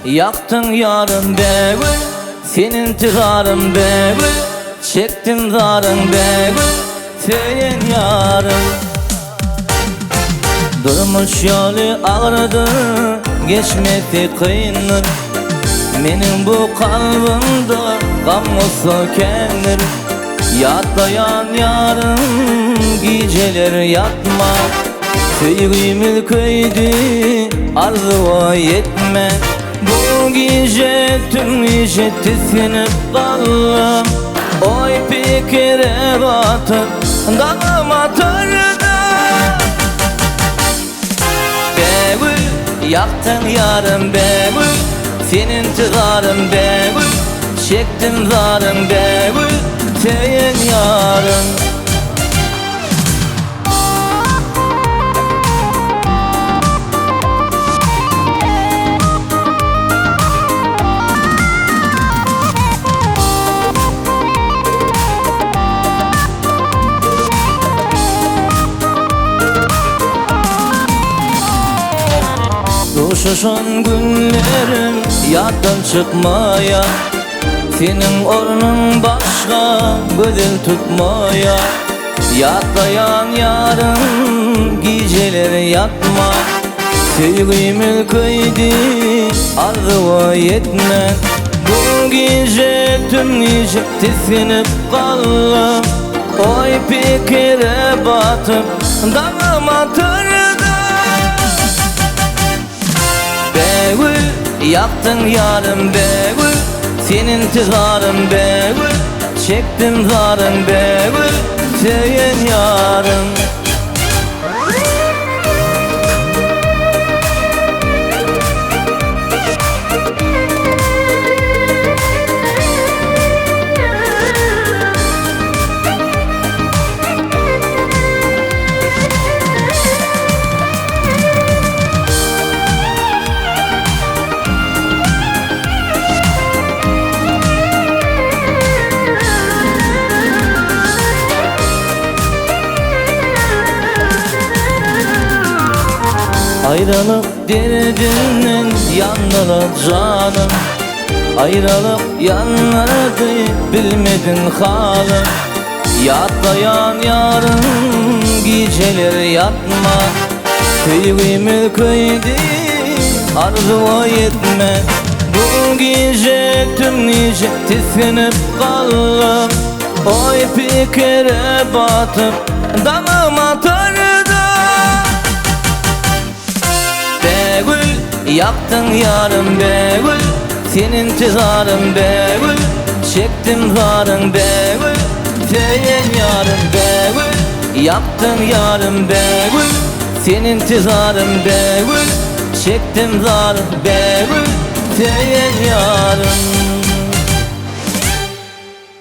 yaktın yarın begül, senin intiharın begül, çektim zarın begül, senin yarın. Durmuş yolu ağrıdı, geçmedi kıyınır. Menin bu kalbimde gam olsa kendir. Yatlayan yarın geceler yatma, Söygümül köydi arzuva yetme. Bu gece tüm gece tiskinip kaldım. Oy fikire batıp dağıma tırdı. Begül, yaktın yarın begül, senin intiharın begül, çektim zarın begül, senin yarın. Duruşuşun günlerim yaddan çıkmaya, senin ornun başka gözüm tutmaya. Yatlayan yarın geceleri yatma, Sevgimil kıydı arzuva yetme. Bu gece tüm gece tiskinip kaldım. Oy fikire batıp dağıma tırdı. Begül, yaktın yarın begül, senin intiharın begül, çektim zarın begül, senin yarın. Ayrılık derdinin yanına canım, ayrılık yanardı bilmedin halim. Yatlayan yarın geceler yatma, Sevgimil kıydı arzuva yetme. Bu gece tüm gece tiskinip kaldım. Oy fikire batıp dağıma tırdı. Begül, yaktın yarın begül, senin intiharın begül, çektim zarın begül, senin yarın begül. Yaktın yarın begül, senin intiharın begül, çektim zarın begül, senin yarın.